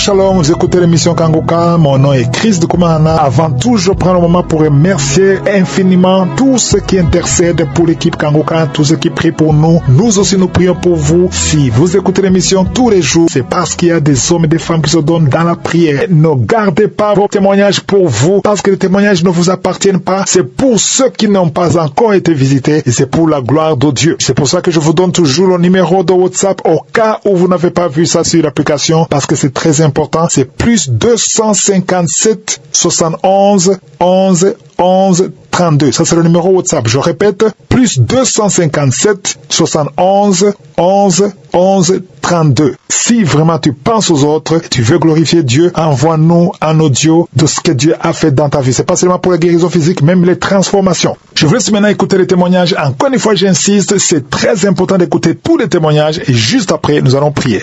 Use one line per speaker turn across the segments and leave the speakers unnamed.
Shalom, vous écoutez l'émission Kanguka, mon nom est Chris de Koumana. Avant tout, je prends le moment pour remercier infiniment tous ceux qui intercèdent pour l'équipe Kanguka, tous ceux qui prient pour nous. Nous aussi, nous prions pour vous. Si vous écoutez l'émission tous les jours, c'est parce qu'il y a des hommes et des femmes qui se donnent dans la prière. Ne gardez pas vos témoignages pour vous, parce que les témoignages ne vous appartiennent pas. C'est pour ceux qui n'ont pas encore été visités et c'est pour la gloire de Dieu. C'est pour ça que je vous donne toujours le numéro de WhatsApp au cas où vous n'avez pas vu ça sur l'application, parce que c'est très important. C'est plus 257 71 11 11 32. Ça, c'est le numéro WhatsApp. Je répète, plus 257 71 11 11 32. Si vraiment tu penses aux autres, tu veux glorifier Dieu, envoie-nous un audio de ce que Dieu a fait dans ta vie. C'est pas seulement pour la guérison physique, même les transformations. Je vous laisse maintenant écouter les témoignages. Encore une fois, j'insiste, c'est très important d'écouter tous les témoignages et juste après, nous allons prier.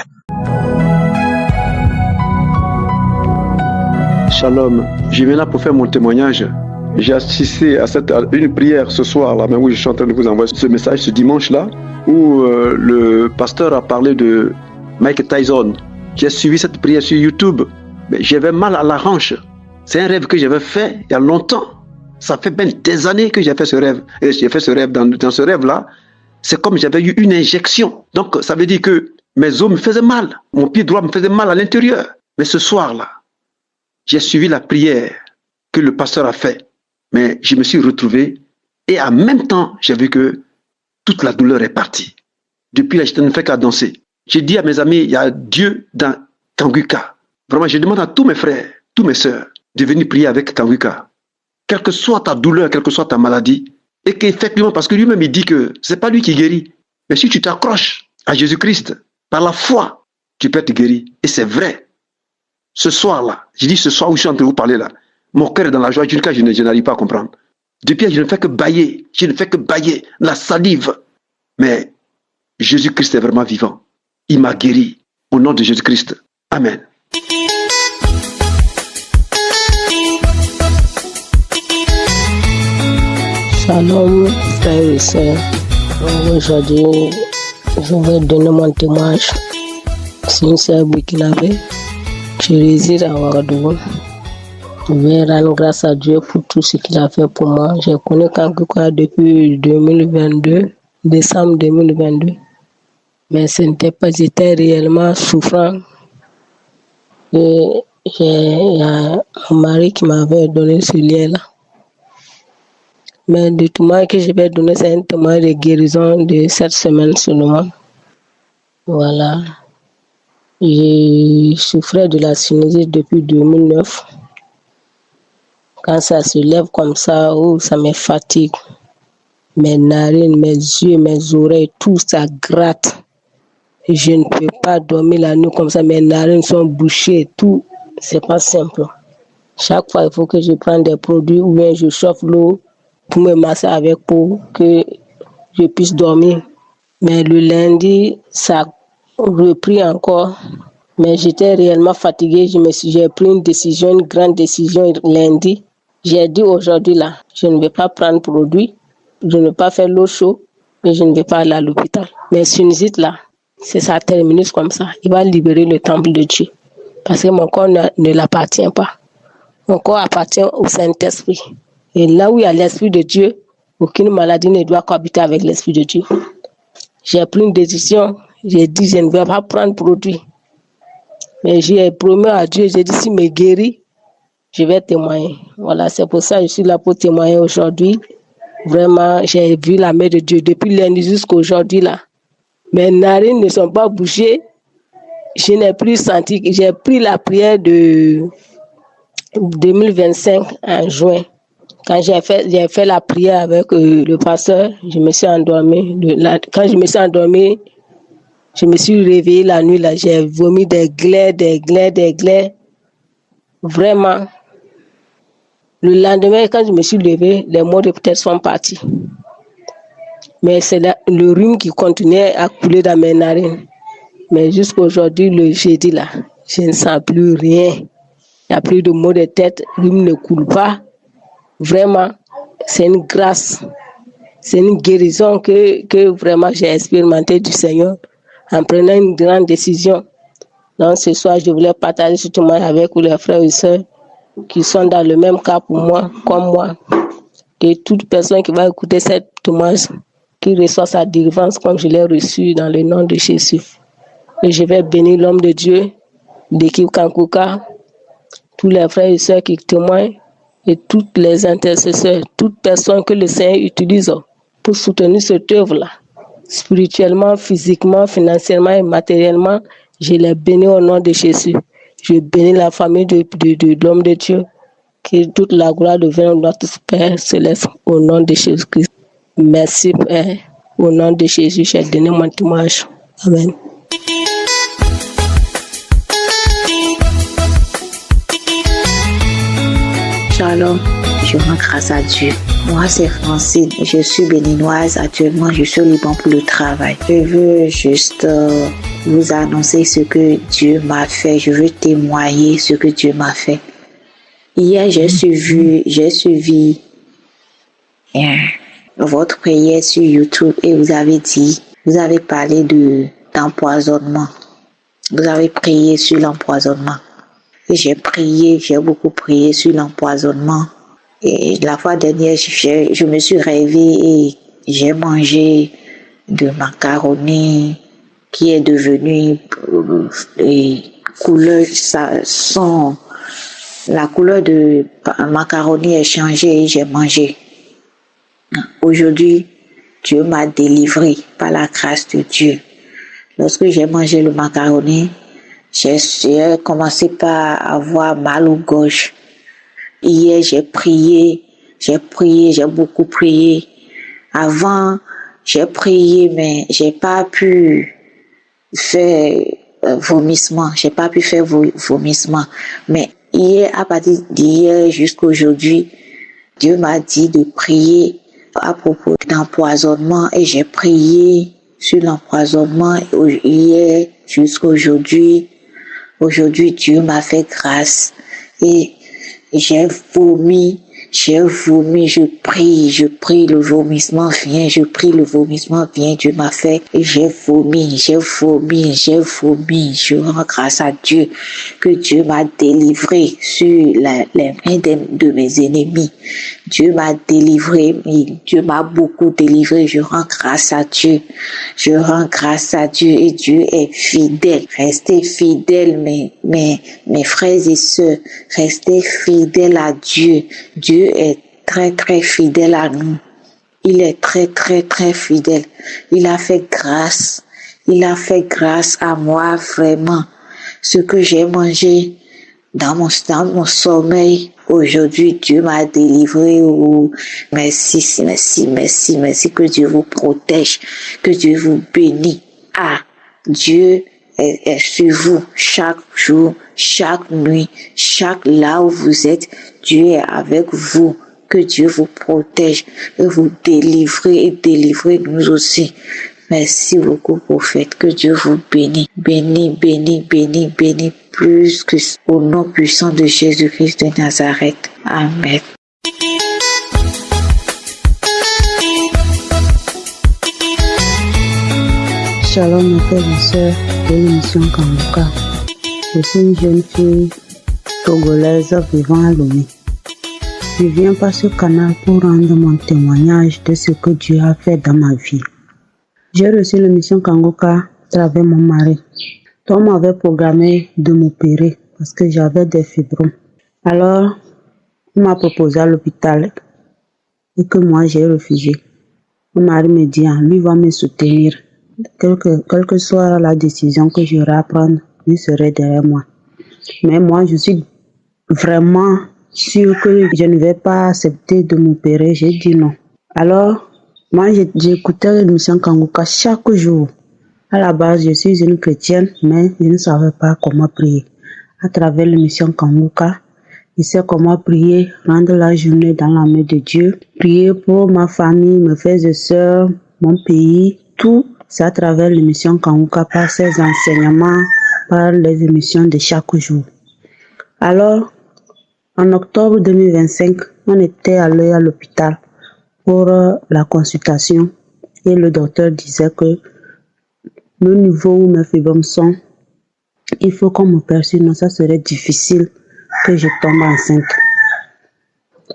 Shalom, je viens là pour faire mon témoignage. J'ai assisté à une prière ce soir-là, même où je suis en train de vous envoyer ce message ce dimanche-là, où le pasteur a parlé de Mike Tyson. J'ai suivi cette prière sur YouTube, mais j'avais mal à la hanche. C'est un rêve que j'avais fait il y a longtemps. Ça fait même des années que j'ai fait ce rêve. Et j'ai fait ce rêve. Dans ce rêve-là, c'est comme j'avais eu une injection. Donc ça veut dire que mes os me faisaient mal. Mon pied droit me faisait mal à l'intérieur. Mais ce soir-là, j'ai suivi la prière que le pasteur a fait, mais je me suis retrouvé et en même temps, j'ai vu que toute la douleur est partie. Depuis là, je ne fais qu'à danser. J'ai dit à mes amis, il y a Dieu dans Kanguka. Vraiment, je demande à tous mes frères, tous mes sœurs, de venir prier avec Kanguka. Quelle que soit ta douleur, quelle que soit ta maladie, et qu'effectivement, parce que lui-même, il dit que ce n'est pas lui qui guérit. Mais si tu t'accroches à Jésus-Christ, par la foi, tu peux être guéri. Et c'est vrai. Ce soir-là, je dis ce soir où je suis en train de vous parler là, mon cœur est dans la joie, jusqu'à je n'arrive pas à comprendre. Depuis, je ne fais que bâiller, la salive. Mais Jésus-Christ est vraiment vivant. Il m'a guéri. Au nom de Jésus-Christ. Amen.
Shalom, frères et sœurs. Aujourd'hui, je vais donner mon témoignage. C'est une sœur burkinabé. Je réside à Ouagadougou. Je vais rendre grâce à Dieu pour tout ce qu'il a fait pour moi. J'ai connu Kanguka depuis 2022, décembre 2022. Mais ce n'était pas, j'étais réellement souffrant. Et il y a mon mari qui m'avait donné ce lien-là. Mais le témoignage que je vais donner, c'est un témoignage de guérison de cette semaine seulement. Voilà. Je souffrais de la sinusite depuis 2009. Quand ça se lève comme ça, ça me fatigue. Mes narines, mes yeux, mes oreilles, tout ça gratte. Je ne peux pas dormir la nuit comme ça. Mes narines sont bouchées, tout. C'est pas simple. Chaque fois, il faut que je prenne des produits ou bien je chauffe l'eau pour me masser avec pour que je puisse dormir. Mais le lundi, ça a repris encore. Mais j'étais réellement fatiguée. J'ai pris une décision, une grande décision lundi. J'ai dit aujourd'hui là, je ne vais pas prendre produit, je ne vais pas faire l'eau chaude, et je ne vais pas aller à l'hôpital. Mais sinusite là, c'est ça terminus comme ça. Il va libérer le temple de Dieu. Parce que mon corps ne l'appartient pas. Mon corps appartient au Saint-Esprit. Et là où il y a l'Esprit de Dieu, aucune maladie ne doit cohabiter avec l'Esprit de Dieu. J'ai pris une décision, j'ai dit je ne vais pas prendre produit. Mais j'ai promis à Dieu, j'ai dit s'il me guérit, je vais témoigner. Voilà, c'est pour ça que je suis là pour témoigner aujourd'hui. Vraiment, j'ai vu la main de Dieu depuis lundi jusqu'à aujourd'hui là. Mes narines ne sont pas bouchées. Je n'ai plus senti. J'ai pris la prière de 2025 en juin. Quand j'ai fait la prière avec le pasteur, je me suis endormie. Quand je me suis endormie, je me suis réveillée la nuit là. J'ai vomi des glairs. Vraiment. Le lendemain, quand je me suis levée, les maux de tête sont partis. Mais c'est le rhume qui continuait à couler dans mes narines. Mais jusqu'à aujourd'hui, le jeudi là, je ne sens plus rien. Il n'y a plus de maux de tête, le rhume ne coule pas. Vraiment, c'est une grâce. C'est une guérison que vraiment j'ai expérimenté du Seigneur en prenant une grande décision. Donc ce soir, je voulais partager ce témoignage avec vous, les frères et sœurs qui sont dans le même cas pour moi, comme moi. Et toute personne qui va écouter cette témoignage, qui reçoit sa délivrance comme je l'ai reçu dans le nom de Jésus. Et je vais bénir l'homme de Dieu, l'équipe Kankuka, tous les frères et sœurs qui témoignent et toutes les intercesseurs, toute personne que le Seigneur utilise pour soutenir cette œuvre-là. Spirituellement, physiquement, financièrement et matériellement, je les bénis au nom de Jésus. Je bénis la famille de l'homme de Dieu. Que toute la gloire devienne notre Père céleste au nom de Jésus-Christ. Merci Père. Au nom de Jésus, j'ai donné mon témoignage. Amen.
Shalom, je rends grâce à Dieu. Moi, c'est Francine. Je suis béninoise. Actuellement, je suis libre pour le travail. Je veux juste vous annoncer ce que Dieu m'a fait. Je veux témoigner ce que Dieu m'a fait. Hier, j'ai suivi votre prière sur YouTube et vous avez parlé d'empoisonnement. Vous avez prié sur l'empoisonnement. Et j'ai beaucoup prié sur l'empoisonnement. Et la fois dernière, je me suis réveillée et j'ai mangé de macaroni qui est devenu la couleur de macaroni est changée et j'ai mangé. Aujourd'hui, Dieu m'a délivré par la grâce de Dieu. Lorsque j'ai mangé le macaroni, j'ai commencé par avoir mal aux gorges. Hier, j'ai beaucoup prié. Avant, j'ai prié, mais j'ai pas pu faire vomissement. Mais hier, à partir d'hier jusqu'à aujourd'hui, Dieu m'a dit de prier à propos d'empoisonnement et j'ai prié sur l'empoisonnement hier jusqu'à aujourd'hui. Aujourd'hui, Dieu m'a fait grâce et j'ai vomi, je prie, le vomissement vient, Dieu m'a fait, et j'ai vomi, je rends grâce à Dieu, que Dieu m'a délivré sur les mains de mes ennemis. Dieu m'a délivré, Dieu m'a beaucoup délivré, je rends grâce à Dieu, et Dieu est fidèle. Restez fidèles, mes frères et sœurs, restez fidèles à Dieu. Dieu est très très fidèle à nous. Il est très très très fidèle. Il a fait grâce à moi vraiment. Ce que j'ai mangé dans mon sommeil, aujourd'hui Dieu m'a délivré. Oh, merci, que Dieu vous protège, que Dieu vous bénisse. Dieu est sur vous chaque jour, chaque nuit, là où vous êtes, Dieu est avec vous. Que Dieu vous protège et vous délivrez nous aussi. Merci beaucoup, prophète. Que Dieu vous bénisse. Bénis plus que au nom puissant de Jésus-Christ de Nazareth. Amen.
Shalom mes frères et sœurs de l'émission Kankuka. Je suis une jeune fille togolaise vivant à Lomé. Je viens par ce canal pour rendre mon témoignage de ce que Dieu a fait dans ma vie. J'ai reçu l'émission Kankuka à travers mon mari. On m'avait programmé de m'opérer parce que j'avais des fibromes. Alors, on m'a proposé à l'hôpital et que moi j'ai refusé. Mon mari me dit, lui va me soutenir. Quelle que soit la décision que j'aurai à prendre, lui serait derrière moi. Mais moi, je suis vraiment sûre que je ne vais pas accepter de m'opérer. J'ai dit non. Alors, moi, j'écoutais l'émission Kankuka chaque jour. À la base, je suis une chrétienne, mais je ne savais pas comment prier. À travers l'émission Kankuka, je sais comment prier, rendre la journée dans la main de Dieu, prier pour ma famille, mes frères et sœurs, mon pays, tout. C'est à travers l'émission Kankuka, par ses enseignements, par les émissions de chaque jour. Alors, en octobre 2025, on était allé à l'hôpital pour la consultation et le docteur disait que le niveau où mes fibromes sont il faut qu'on me perçue, non, ça serait difficile que je tombe enceinte.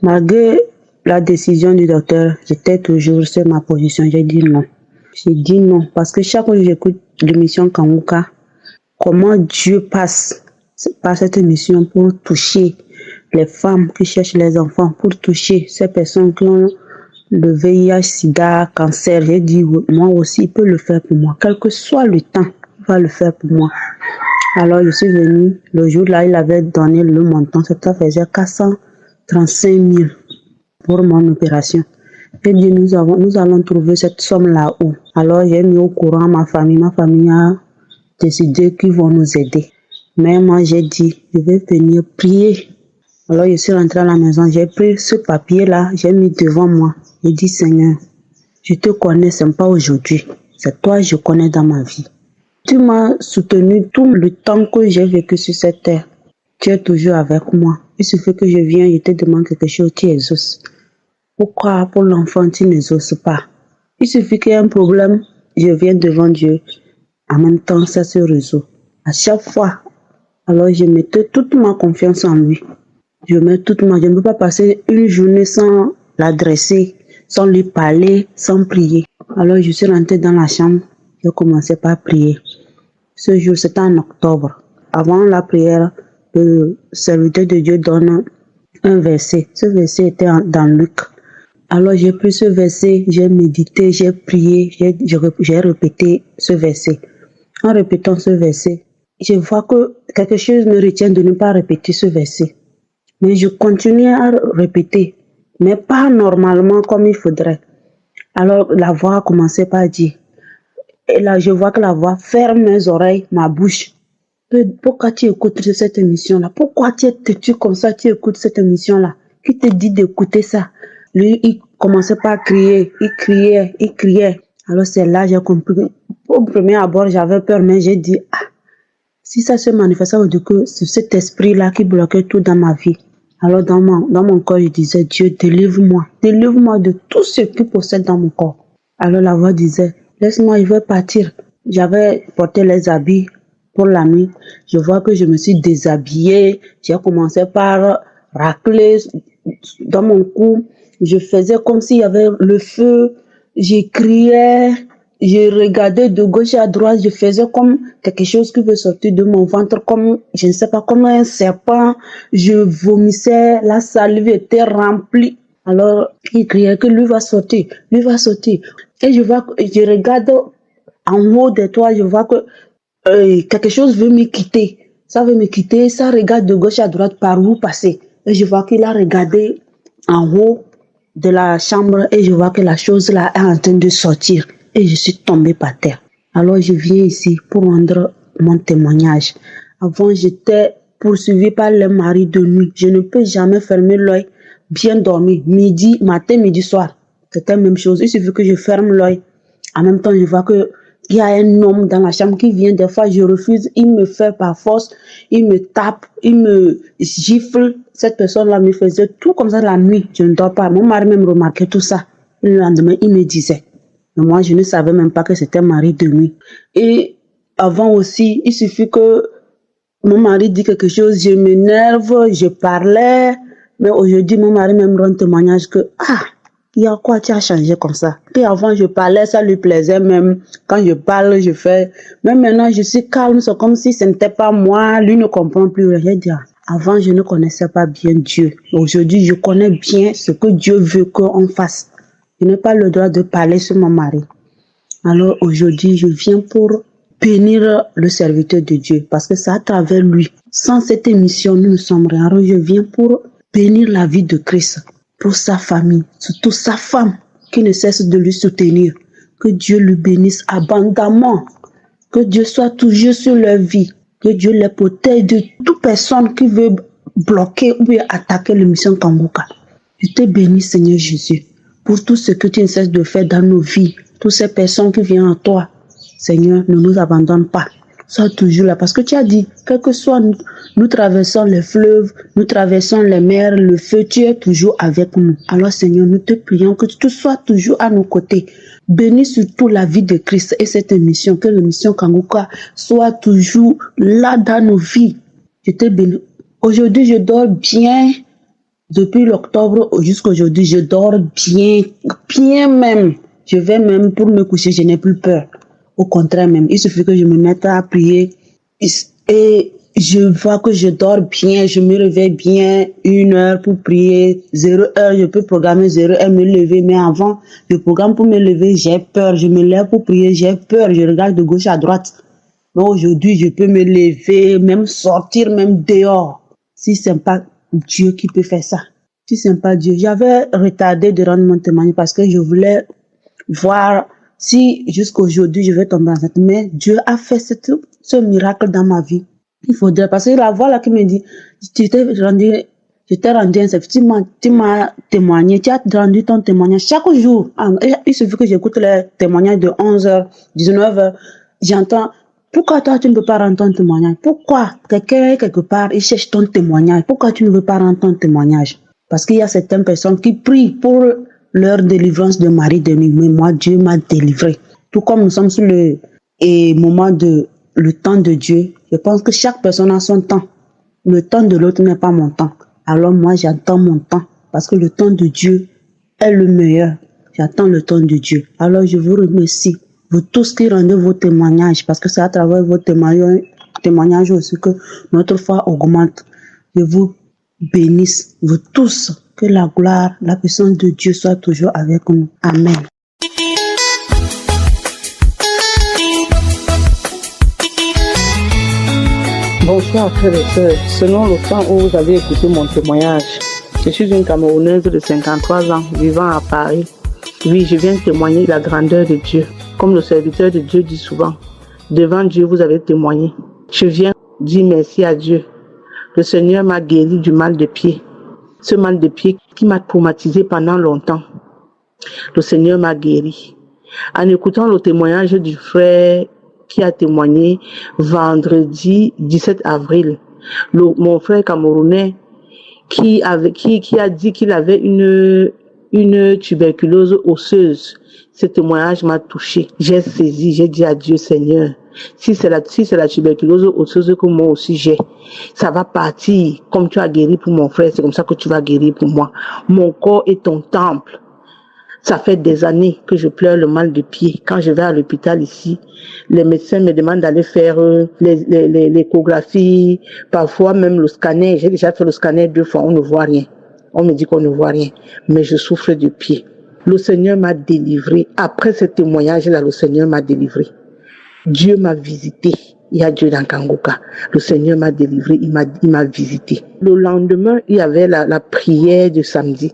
Malgré la décision du docteur, j'étais toujours sur ma position. J'ai dit non. J'ai dit non parce que chaque fois que j'écoute l'émission Kanguka, comment Dieu passe par cette émission pour toucher les femmes qui cherchent les enfants, pour toucher ces personnes qui ont le VIH, SIDA, cancer. J'ai dit moi aussi, il peut le faire pour moi. Quel que soit le temps, il va le faire pour moi. Alors je suis venue, le jour-là, il avait donné le montant, ça faisait 435 000 pour mon opération. J'ai dit, nous allons trouver cette somme là-haut. Alors j'ai mis au courant ma famille a décidé qu'ils vont nous aider. Mais moi j'ai dit, je vais venir prier. Alors je suis rentrée à la maison, j'ai pris ce papier-là, j'ai mis devant moi. J'ai dit, Seigneur, je te connais, ce n'est pas aujourd'hui. C'est toi que je connais dans ma vie. Tu m'as soutenu tout le temps que j'ai vécu sur cette terre. Tu es toujours avec moi. Il suffit que je vienne, je te demande quelque chose, tu exauces. Pourquoi pour l'enfant, tu n'exauces pas? Il suffit qu'il y ait un problème, je viens devant Dieu. En même temps, ça se résout. À chaque fois, alors je mettais toute ma confiance en lui. Je ne peux pas passer une journée sans l'adresser, sans lui parler, sans prier. Alors je suis rentrée dans la chambre, j'ai commencé par prier. Ce jour, c'était en octobre. Avant la prière, le serviteur de Dieu donne un verset. Ce verset était dans Luc. Alors j'ai pris ce verset, j'ai médité, j'ai prié, j'ai répété ce verset. En répétant ce verset, je vois que quelque chose me retient de ne pas répéter ce verset. Mais je continue à répéter, mais pas normalement comme il faudrait. Alors la voix a commencé par dire, et là je vois que la voix ferme mes oreilles, ma bouche. Pourquoi tu écoutes cette émission-là? Pourquoi tu es têtu comme ça, tu écoutes cette émission-là? Qui te dit d'écouter ça? Lui, il commençait pas à crier, il criait. Alors c'est là j'ai compris. Au premier abord, j'avais peur, mais j'ai dit, si ça se manifestait, que c'est cet esprit-là qui bloquait tout dans ma vie. Alors dans mon corps, je disais, Dieu, délivre-moi de tout ce qui possède dans mon corps. Alors la voix disait, laisse-moi, il veut partir. J'avais porté les habits pour la nuit. Je vois que je me suis déshabillée. J'ai commencé par racler dans mon cou. Je faisais comme s'il y avait le feu. Je criais. Je regardais de gauche à droite. Je faisais comme quelque chose qui veut sortir de mon ventre, comme, je ne sais pas, comme un serpent. Je vomissais. La salive était remplie. Alors, il criait que lui va sortir. Et je regarde en haut de toi, je vois que quelque chose veut me quitter. Ça veut me quitter, ça regarde de gauche à droite par où passer. Et je vois qu'il a regardé en haut de la chambre et je vois que la chose là est en train de sortir. Et je suis tombée par terre. Alors je viens ici pour rendre mon témoignage. Avant, j'étais poursuivie par les maris de nuit. Je ne peux jamais fermer l'œil, bien dormir. Matin, midi, soir. C'était la même chose. Il suffit que je ferme l'œil. En même temps, je vois que il y a un homme dans la chambre qui vient, des fois je refuse, il me fait par force, il me tape, il me gifle. Cette personne-là me faisait tout comme ça la nuit, je ne dors pas. Mon mari même remarquait tout ça. Le lendemain, il me disait. Mais moi, je ne savais même pas que c'était mari de nuit. Et avant aussi, il suffit que mon mari dit quelque chose, je m'énerve, je parlais. Mais aujourd'hui, mon mari même rend témoignage que, il y a quoi, tu as changé comme ça. Et avant, je parlais, ça lui plaisait même. Quand je parle, je fais. Mais maintenant, je suis calme, c'est comme si ce n'était pas moi. Lui ne comprend plus rien. J'ai dit, avant, je ne connaissais pas bien Dieu. Aujourd'hui, je connais bien ce que Dieu veut qu'on fasse. Je n'ai pas le droit de parler sur mon mari. Alors aujourd'hui, je viens pour bénir le serviteur de Dieu. Parce que c'est à travers lui. Sans cette émission, nous ne sommes rien. Alors je viens pour bénir la vie de Christ. Pour sa famille, surtout sa femme qui ne cesse de lui soutenir. Que Dieu lui bénisse abondamment. Que Dieu soit toujours sur leur vie. Que Dieu les protège de toute personne qui veut bloquer ou attaquer l'émission Kanguka. Je te bénis, Seigneur Jésus, pour tout ce que tu ne cesses de faire dans nos vies. Toutes ces personnes qui viennent à toi, Seigneur, ne nous abandonne pas. sois toujours là. Parce que tu as dit, quel que soit nous traversons les fleuves, nous traversons les mers, le feu, tu es toujours avec nous. Alors Seigneur, nous te prions que tu sois toujours à nos côtés. Bénis surtout la vie de Christ et cette émission, que l'émission Kanguka soit toujours là dans nos vies. Je te bénis. Aujourd'hui, je dors bien. Depuis l'octobre jusqu'à aujourd'hui, je dors bien, bien même. Je vais même pour me coucher, je n'ai plus peur. Au contraire même, il suffit que je me mette à prier et je vois que je dors bien, je me réveille bien 1 heure pour prier, 0 heure, je peux programmer 0 heure me lever, mais avant, je programme pour me lever, j'ai peur, je me lève pour prier, j'ai peur, je regarde de gauche à droite. Mais aujourd'hui, je peux me lever, même sortir, même dehors. Si c'est pas Dieu qui peut faire ça. Si c'est pas Dieu. J'avais retardé de rendre mon témoignage parce que je voulais voir si jusqu'aujourd'hui je vais tomber enceinte. Mais Dieu a fait ce miracle dans ma vie. Il faudrait, parce que la voix là qui me dit, je t'ai rendu incertain, tu m'as témoigné, tu as rendu ton témoignage chaque jour. Il suffit que j'écoute les témoignages de 11h, 19h, j'entends. Pourquoi toi, tu ne peux pas rendre ton témoignage? Pourquoi quelqu'un, quelque part, il cherche ton témoignage? Pourquoi tu ne veux pas rendre ton témoignage? Parce qu'il y a certaines personnes qui prient pour leur délivrance de mari de nuit. Mais moi, Dieu m'a délivré. Tout comme nous sommes sur le temps de Dieu, je pense que chaque personne a son temps. Le temps de l'autre n'est pas mon temps. Alors moi, j'attends mon temps. Parce que le temps de Dieu est le meilleur. J'attends le temps de Dieu. Alors je vous remercie. Vous tous qui rendez vos témoignages, parce que c'est à travers vos témoignages aussi que notre foi augmente. Je vous bénisse, vous tous, que la gloire, la puissance de Dieu soit toujours avec nous. Amen.
Bonsoir frères et sœurs. Selon le temps où vous avez écouté mon témoignage, je suis une Camerounaise de 53 ans vivant à Paris. Oui, je viens témoigner de la grandeur de Dieu. Comme le serviteur de Dieu dit souvent, devant Dieu, vous avez témoigné. Je viens dire merci à Dieu. Le Seigneur m'a guéri du mal de pied. Ce mal de pied qui m'a traumatisé pendant longtemps. Le Seigneur m'a guéri. En écoutant le témoignage du frère qui a témoigné vendredi 17 avril, mon frère camerounais qui a dit qu'il avait une tuberculose osseuse. Ce témoignage m'a touché. J'ai saisi, j'ai dit à Dieu, Seigneur, si c'est la tuberculose osseuse que moi aussi j'ai, ça va partir. Comme tu as guéri pour mon frère, c'est comme ça que tu vas guérir pour moi. Mon corps est ton temple. Ça fait des années que je pleure le mal de pied. Quand je vais à l'hôpital ici, les médecins me demandent d'aller faire l'échographie, parfois même le scanner. J'ai déjà fait le scanner 2 fois, on ne voit rien. On me dit qu'on ne voit rien, mais je souffre du pied. Le Seigneur m'a délivré. Après ce témoignage-là, le Seigneur m'a délivré. Dieu m'a visité. Il y a Dieu dans Kanguka. Le Seigneur m'a délivré, il m'a visité. Le lendemain, il y avait la prière de samedi.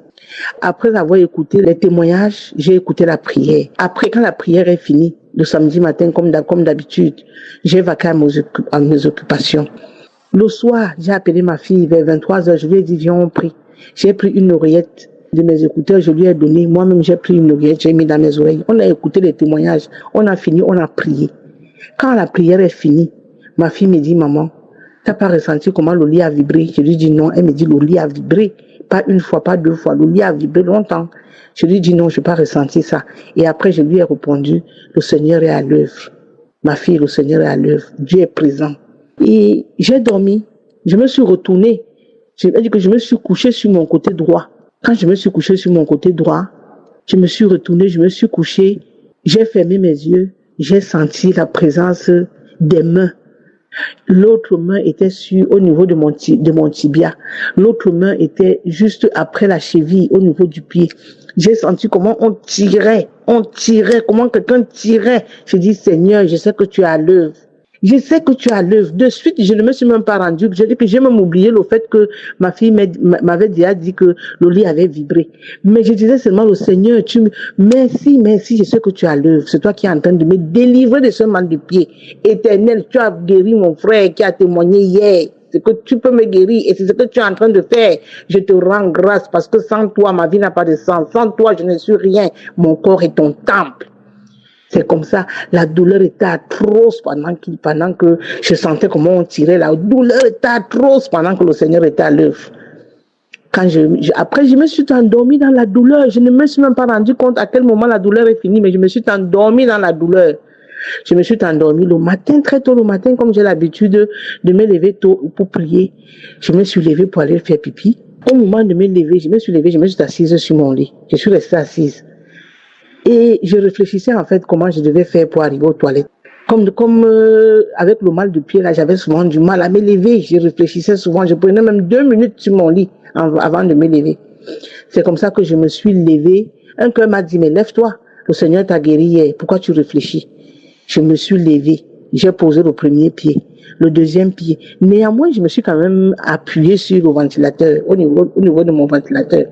Après avoir écouté les témoignages, j'ai écouté la prière. Après, quand la prière est finie, le samedi matin, comme d'habitude, j'ai vaqué à mes occupations. Le soir, j'ai appelé ma fille vers 23h, je lui ai dit, viens, on prie. J'ai pris une oreillette de mes écouteurs, je lui ai donné. Moi-même, j'ai pris une oreillette, j'ai mis dans mes oreilles. On a écouté les témoignages. On a fini, on a prié. Quand la prière est finie, ma fille me dit, maman, t'as pas ressenti comment le lit a vibré? Je lui dis non. Elle me dit, le lit a vibré. Pas 1 fois, pas 2 fois. Le lit a vibré longtemps. Je lui dis non, je n'ai pas ressenti ça. Et après, je lui ai répondu, le Seigneur est à l'œuvre. Ma fille, le Seigneur est à l'œuvre. Dieu est présent. Et j'ai dormi. Je me suis retournée. Je vais dire que je me suis couchée sur mon côté droit. Quand je me suis couchée sur mon côté droit, je me suis retournée, je me suis couchée, j'ai fermé mes yeux, j'ai senti la présence des mains. L'autre main était au niveau de mon tibia. L'autre main était juste après la cheville, au niveau du pied. J'ai senti comment on tirait, comment quelqu'un tirait. Je dis, Seigneur, je sais que tu es à l'œuvre. Je sais que tu es à l'œuvre. De suite, je ne me suis même pas rendu. Je dis que j'ai même oublié le fait que ma fille m'avait déjà dit que le lit avait vibré. Mais je disais seulement au Seigneur, merci, je sais que tu es à l'œuvre. C'est toi qui es en train de me délivrer de ce mal de pied. Éternel, tu as guéri mon frère qui a témoigné hier. C'est que tu peux me guérir et c'est ce que tu es en train de faire. Je te rends grâce parce que sans toi, ma vie n'a pas de sens. Sans toi, je ne suis rien. Mon corps est ton temple. C'est comme ça. La douleur était atroce pendant que je sentais comment on tirait. La douleur était atroce pendant que le Seigneur était à l'œuvre. Après, je me suis endormie dans la douleur. Je ne me suis même pas rendu compte à quel moment la douleur est finie, mais je me suis endormie dans la douleur. Je me suis endormie le matin, très tôt le matin, comme j'ai l'habitude de me lever tôt pour prier. Je me suis levée pour aller faire pipi. Au moment de me lever, je me suis assise sur mon lit. Je suis restée assise. Et je réfléchissais en fait comment je devais faire pour arriver aux toilettes. Comme avec le mal de pied, là, j'avais souvent du mal à me lever. Je réfléchissais souvent. Je prenais même 2 minutes sur mon lit avant de me lever. C'est comme ça que je me suis levée. Un cœur m'a dit, mais lève-toi. Le Seigneur t'a guéri hier. Pourquoi tu réfléchis? Je me suis levée. J'ai posé le premier pied, le deuxième pied. Néanmoins, je me suis quand même appuyée sur le ventilateur, au niveau de mon ventilateur.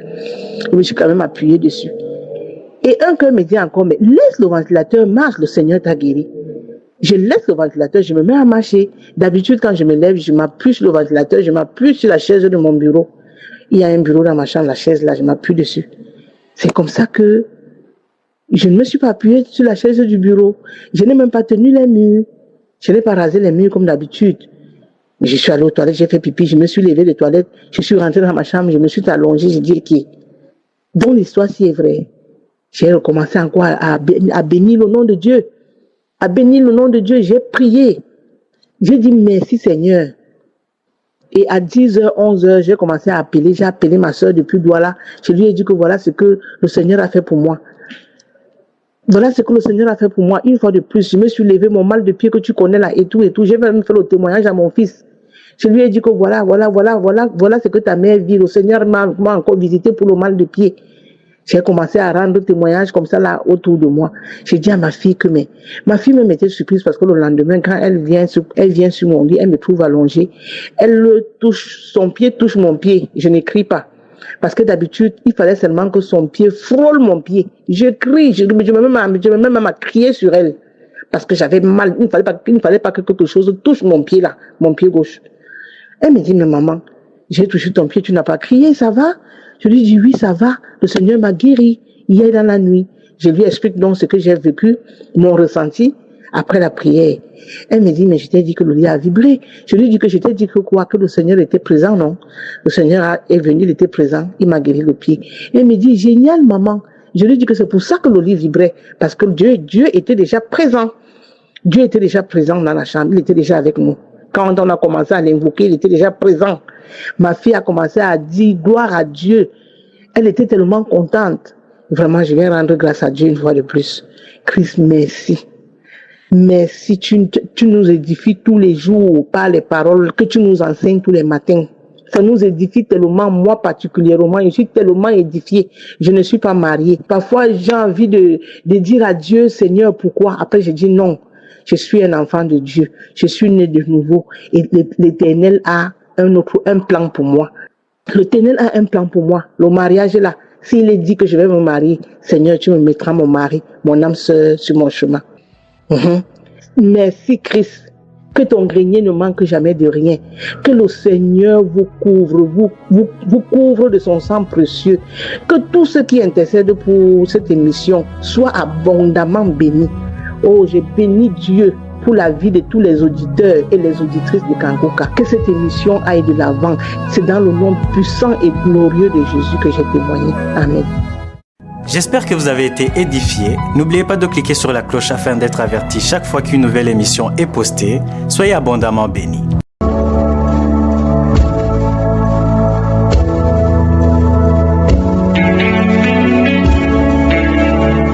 Je me suis quand même appuyée dessus. Et un cœur me dit encore, mais laisse le ventilateur, marche, le Seigneur t'a guéri. Je laisse le ventilateur, je me mets à marcher. D'habitude, quand je me lève, je m'appuie sur le ventilateur, je m'appuie sur la chaise de mon bureau. Il y a un bureau dans ma chambre, la chaise là, je m'appuie dessus. C'est comme ça que je ne me suis pas appuyée sur la chaise du bureau. Je n'ai même pas tenu les murs. Je n'ai pas rasé les murs comme d'habitude. Mais je suis allée aux toilettes, j'ai fait pipi, je me suis levée des toilettes, je suis rentrée dans ma chambre, je me suis allongée, j'ai dit, ok. Donc l'histoire, si est vraie. J'ai recommencé encore à bénir le nom de Dieu. À bénir le nom de Dieu, j'ai prié. J'ai dit merci Seigneur. Et à 10h, 11h, j'ai commencé à appeler. J'ai appelé ma soeur depuis Douala. Je lui ai dit que voilà ce que le Seigneur a fait pour moi. Voilà ce que le Seigneur a fait pour moi. Une fois de plus, je me suis levé, mon mal de pied que tu connais là et tout. J'ai même fait le témoignage à mon fils. Je lui ai dit que voilà ce que ta mère vit. Le Seigneur m'a encore visité pour le mal de pied. J'ai commencé à rendre témoignage comme ça là autour de moi. J'ai dit à ma fille que ma fille me mettait surprise parce que le lendemain quand elle vient sur mon lit, elle me trouve allongée. Son pied touche mon pied. Je n'écris pas. Parce que d'habitude, il fallait seulement que son pied frôle mon pied. Je crie, je me mets même à crier sur elle. Parce que j'avais mal. Il ne fallait pas que quelque chose touche mon pied là, mon pied gauche. Elle me dit, mais maman, j'ai touché ton pied, tu n'as pas crié, ça va? Je lui dis, oui, ça va. Le Seigneur m'a guéri hier dans la nuit. Je lui explique donc ce que j'ai vécu, mon ressenti après la prière. Elle me dit, mais je t'ai dit que le lit a vibré. Je lui dis que je t'ai dit que quoi? Que le Seigneur était présent, non? Le Seigneur est venu, il était présent, il m'a guéri le pied. Elle me dit, génial, maman. Je lui dis que c'est pour ça que le lit vibrait. Parce que Dieu était déjà présent. Dieu était déjà présent dans la chambre. Il était déjà avec nous. Quand on a commencé à l'invoquer, il était déjà présent. Ma fille a commencé à dire gloire à Dieu. Elle était tellement contente. Vraiment, je viens rendre grâce à Dieu une fois de plus. Christ, merci. Merci, tu nous édifies tous les jours par les paroles que tu nous enseignes tous les matins. Ça nous édifie tellement, moi particulièrement, je suis tellement édifiée. Je ne suis pas mariée. Parfois, j'ai envie de dire à Dieu, Seigneur, pourquoi? Après, je dis non. Je suis un enfant de Dieu. Je suis né de nouveau. Et l'Éternel a un plan pour moi. L'Éternel a un plan pour moi. Le mariage là, s'il est dit que je vais me marier, Seigneur, tu me mettras mon mari, mon âme sœur sur mon chemin. Merci Christ. Que ton grenier ne manque jamais de rien. Que le Seigneur vous couvre, vous couvre de son sang précieux. Que tous ceux qui intercèdent pour cette émission soient abondamment bénis. Oh, j'ai béni Dieu pour la vie de tous les auditeurs et les auditrices de Kangoka. Que cette émission aille de l'avant. C'est dans le nom puissant et glorieux de Jésus que j'ai témoigné. Amen.
J'espère que vous avez été édifiés. N'oubliez pas de cliquer sur la cloche afin d'être averti chaque fois qu'une nouvelle émission est postée. Soyez abondamment bénis.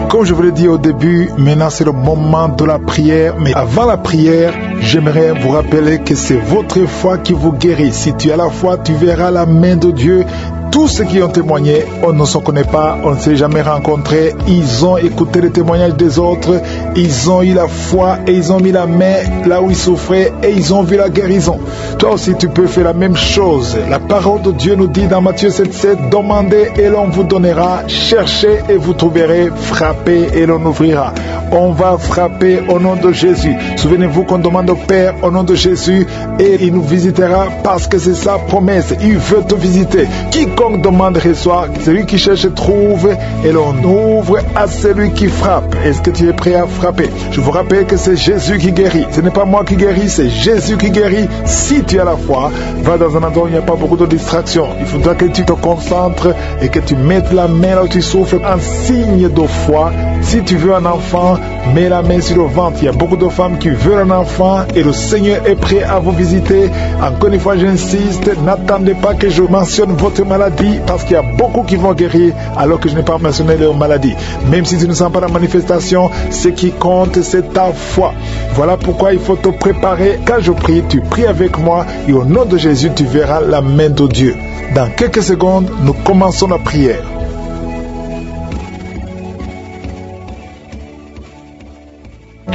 Comme je vous l'ai dit au début, maintenant c'est le moment de la prière. Mais avant la prière, j'aimerais vous rappeler que c'est votre foi qui vous guérit. Si tu as la foi, tu verras la main de Dieu. Tous ceux qui ont témoigné, on ne se connaît pas, on ne s'est jamais rencontrés. Ils ont écouté les témoignages des autres, ils ont eu la foi et ils ont mis la main là où ils souffraient et ils ont vu la guérison. Toi aussi, tu peux faire la même chose. La parole de Dieu nous dit dans Matthieu 7,7, demandez et l'on vous donnera, cherchez et vous trouverez, frappez et l'on ouvrira. On va frapper au nom de Jésus. Souvenez-vous qu'on demande au Père au nom de Jésus et il nous visitera parce que c'est sa promesse. Il veut te visiter. Quiconque demande reçoit, celui qui cherche trouve et l'on ouvre à celui qui frappe. Est-ce que tu es prêt à frapper? rappeler. Je vous rappelle que c'est Jésus qui guérit. Ce n'est pas moi qui guéris, c'est Jésus qui guérit. Si tu as la foi, va dans un endroit où il n'y a pas beaucoup de distractions. Il faudra que tu te concentres et que tu mettes la main là où tu souffres en signe de foi. Si tu veux un enfant, mets la main sur le ventre. Il y a beaucoup de femmes qui veulent un enfant et le Seigneur est prêt à vous visiter. Encore une fois, j'insiste, n'attendez pas que je mentionne votre maladie parce qu'il y a beaucoup qui vont guérir alors que je n'ai pas mentionné leur maladie. Même si tu ne sens pas la manifestation, ce qui compte, c'est ta foi. Voilà pourquoi il faut te préparer. Quand je prie, tu pries avec moi et au nom de Jésus, tu verras la main de Dieu. Dans quelques secondes, nous commençons la prière.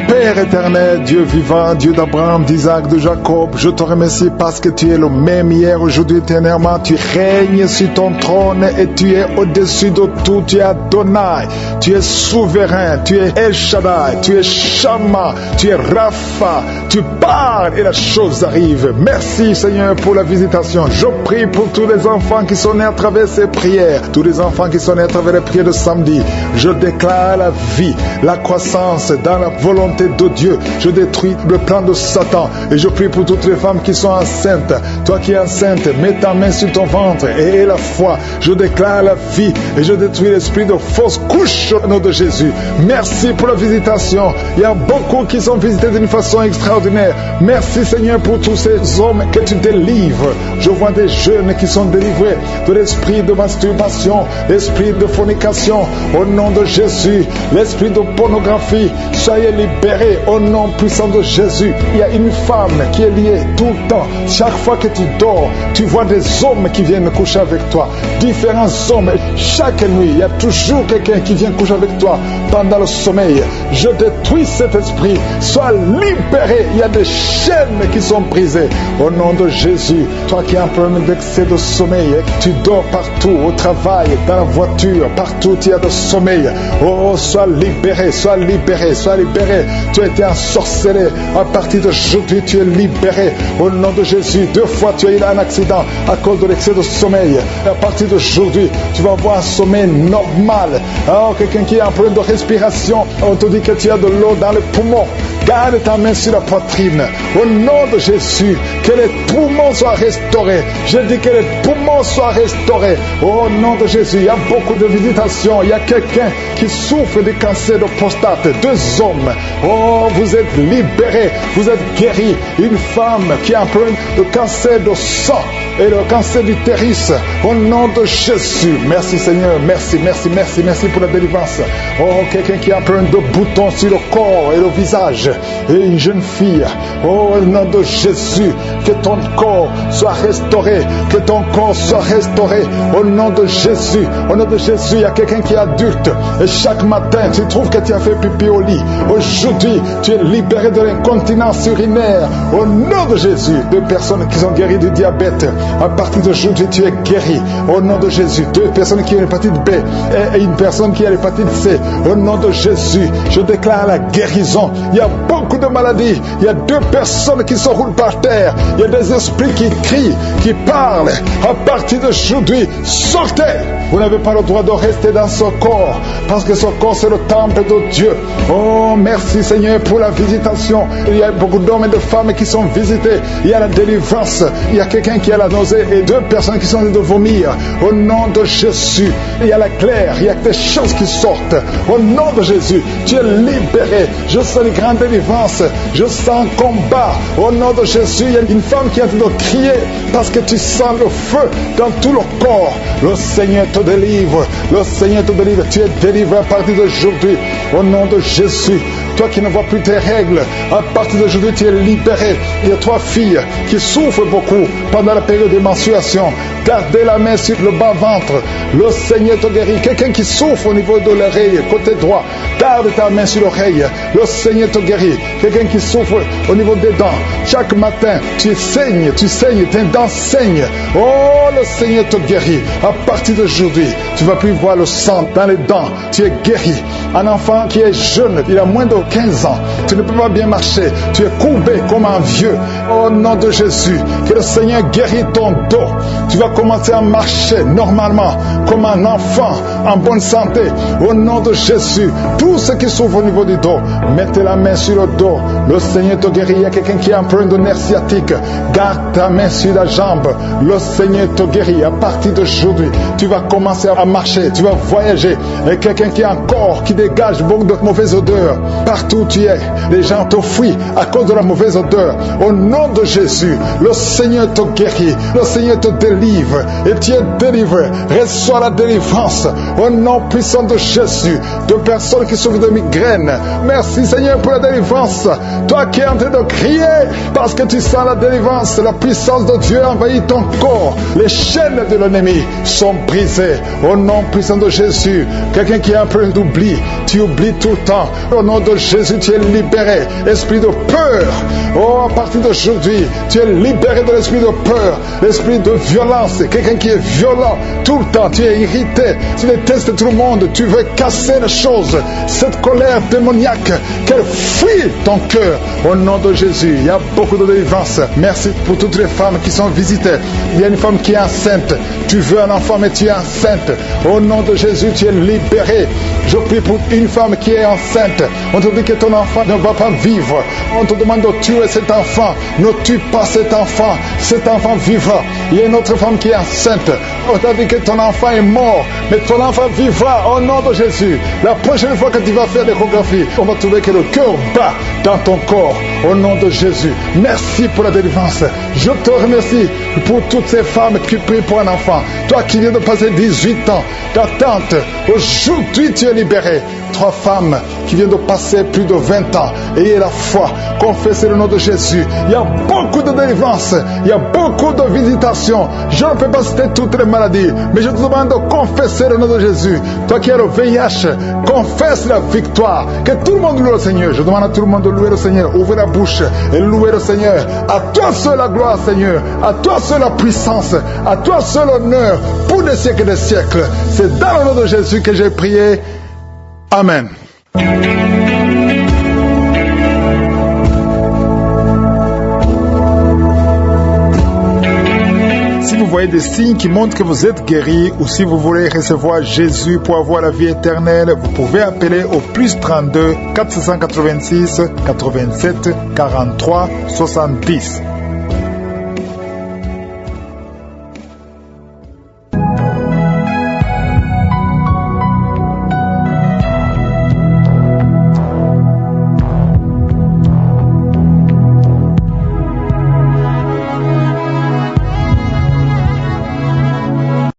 Père éternel, Dieu vivant, Dieu d'Abraham, d'Isaac, de Jacob, je te remercie parce que tu es le même hier, aujourd'hui, éternellement. Tu règnes sur ton trône et tu es au-dessus de tout. Tu es Adonai, tu es souverain, tu es El Shaddai, tu es Shama, tu es Rapha. Tu parles et la chose arrive. Merci Seigneur pour la visitation. Je prie pour tous les enfants qui sont nés à travers ces prières, tous les enfants qui sont nés à travers les prières de samedi. Je déclare la vie, la croissance dans la volonté de Dieu. Je détruis le plan de Satan et je prie pour toutes les femmes qui sont enceintes. Toi qui es enceinte, mets ta main sur ton ventre et aie la foi. Je déclare la vie et je détruis l'esprit de fausse couche au nom de Jésus. Merci pour la visitation. Il y a beaucoup qui sont visités d'une façon extraordinaire. Merci Seigneur pour tous ces hommes que tu délivres. Je vois des jeunes qui sont délivrés de l'esprit de masturbation, l'esprit de fornication au nom de Jésus, l'esprit de pornographie. Soyez libérés au nom puissant de Jésus. Il y a une femme qui est liée tout le temps. Chaque fois que tu dors, tu vois des hommes qui viennent coucher avec toi. Différents hommes. Chaque nuit, il y a toujours quelqu'un qui vient coucher avec toi pendant le sommeil. Je détruis cet esprit. Sois libéré. Il y a des chaînes qui sont brisées. Au nom de Jésus, toi qui as un problème d'excès de sommeil, tu dors partout, au travail, dans la voiture, partout il y a de sommeil. Oh, sois libéré, sois libéré, sois libéré. Tu as été ensorcelé. À partir d'aujourd'hui, tu es libéré. Au nom de Jésus, 2 fois tu as eu un accident à cause de l'excès de sommeil. À partir d'aujourd'hui, tu vas avoir un sommeil normal. Oh, quelqu'un qui a un problème de respiration, on te dit que tu as de l'eau dans les poumons. Garde ta main sur la poitrine. Au nom de Jésus, que les poumons soient restaurés. Je dis que les poumons soient restaurés. Au nom de Jésus, il y a beaucoup de visitations. Il y a quelqu'un qui souffre du cancer de prostate. 2 hommes. Oh, vous êtes libérés. Vous êtes guéris. Une femme qui a un problème de cancer de sang et le cancer d'utérus. Au nom de Jésus. Merci Seigneur. Merci, merci, merci, merci pour la délivrance. Oh, quelqu'un qui a un problème de boutons sur le corps et le visage. Et une jeune fille. Oh, au nom de Jésus. Que ton corps soit restauré. Que ton corps soit restauré. Au nom de Jésus. Au nom de Jésus, il y a quelqu'un qui est adulte. Et chaque matin, tu trouves que tu as fait pipi au lit. Aujourd'hui, tu es libéré de l'incontinence urinaire. Au nom de Jésus. 2 personnes qui sont guéries du diabète. À partir d'aujourd'hui, tu es guéri. Au nom de Jésus. 2 personnes qui ont l'hépatite B et une personne qui a l'hépatite C. Au nom de Jésus, je déclare la guérison. Il y a beaucoup de maladies. Il y a 2 personnes qui se roulent par terre. Il y a des esprits qui crient, qui parlent. À partir d'aujourd'hui, sortez. Vous n'avez pas le droit de rester dans ce corps parce que ce corps, c'est le temple de Dieu. Oh, merci Seigneur pour la visitation. Il y a beaucoup d'hommes et de femmes qui sont visités. Il y a la délivrance. Il y a quelqu'un qui a la nausée et 2 personnes qui sont en train de vomir. Au nom de Jésus, il y a la claire. Il y a des choses qui sortent. Au nom de Jésus, tu es libéré. Je sens une grande délivrance. Je sens un combat. Au nom de Jésus, il y a une femme qui est en train de crier parce que tu sens le feu dans tout le corps. Le Seigneur te délivre. Le Seigneur te délivre. Tu es délivré à partir d'aujourd'hui. Au nom de Jésus. Toi qui ne vois plus tes règles, à partir d'aujourd'hui, tu es libéré. Il y a 3 filles qui souffrent beaucoup pendant la période de menstruation. Gardez la main sur le bas-ventre. Le Seigneur te guérit. Quelqu'un qui souffre au niveau de l'oreille, côté droit, garde ta main sur l'oreille. Le Seigneur te guérit. guérit. Quelqu'un qui souffre au niveau des dents. Chaque matin, tu saignes, tes dents saignent. Oh, le Seigneur te guérit. À partir d'aujourd'hui, tu vas plus voir le sang dans les dents. Tu es guéri. Un enfant qui est jeune, il a moins de 15 ans. Tu ne peux pas bien marcher. Tu es courbé comme un vieux. Au nom de Jésus, que le Seigneur guérit ton dos. Tu vas commencer à marcher normalement, comme un enfant, en bonne santé. Au nom de Jésus, tous ceux qui souffrent au niveau du dos, mettez la main sur le dos. Le Seigneur te guérit. Il y a quelqu'un qui a un problème de nerf sciatique. Garde ta main sur la jambe. Le Seigneur te guérit. À partir d'aujourd'hui, tu vas commencer à marcher. Tu vas voyager. Et quelqu'un qui a un corps qui dégage beaucoup de mauvaises odeurs. Partout où tu es, les gens te fuient à cause de la mauvaise odeur. Au nom de Jésus, le Seigneur te guérit. Le Seigneur te délivre. Et tu es délivré. Reçois la délivrance. Au nom puissant de Jésus. De personnes qui souffrent de migraines. Merci Seigneur pour la délivrance. Toi qui es en train de crier parce que tu sens la délivrance, la puissance de Dieu envahit ton corps. Les chaînes de l'ennemi sont brisées. Au nom puissant de Jésus. Quelqu'un qui a un problème d'oubli, tu oublies tout le temps. Au nom de Jésus, tu es libéré. Esprit de peur. Oh, à partir d'aujourd'hui, tu es libéré de l'esprit de peur, l'esprit de violence. Quelqu'un qui est violent tout le temps, tu es irrité, tu détestes tout le monde, tu veux casser les choses. Cette colère démoniaque, qu'elle fuit ton cœur. Au nom de Jésus, il y a beaucoup de délivrance. Merci pour toutes les femmes qui sont visitées. Il y a une femme qui est enceinte. Tu veux un enfant, mais tu es enceinte. Au nom de Jésus, tu es libéré. Je prie pour une femme qui est enceinte. On te dit que ton enfant ne va pas vivre. On te demande de tuer cet enfant. Ne tue pas cet enfant. Cet enfant vivra. Il y a une autre femme qui est enceinte. On t'a dit que ton enfant est mort, mais ton enfant vivra au nom de Jésus. La prochaine fois que tu vas faire l'échographie, on va trouver que le cœur bat dans ton corps au nom de Jésus. Merci pour la délivrance. Je te remercie pour toutes ces femmes qui prient pour un enfant. Toi qui viens de passer 18 ans d'attente, aujourd'hui tu es libéré. 3 femmes qui viennent de passer plus de 20 ans. Ayez la foi, confessez le nom de Jésus. Il y a beaucoup de délivrance, il y a beaucoup de visitations. Je ne peux pas citer toutes les maladies, mais je te demande de confesser le nom de Jésus. Toi qui as le VIH, confesse la victoire. Que tout le monde loue le Seigneur. Je demande à tout le monde de louer le Seigneur. Ouvrez la bouche et louez le Seigneur. À toi seul la gloire, Seigneur. À toi seul la puissance. À toi seul l'honneur pour des siècles et des siècles. C'est dans le nom de Jésus que j'ai prié. Amen. Si vous voyez des signes qui montrent que vous êtes guéri, ou si vous voulez recevoir Jésus pour avoir la vie éternelle, vous pouvez appeler au plus 32 486 87 43 70.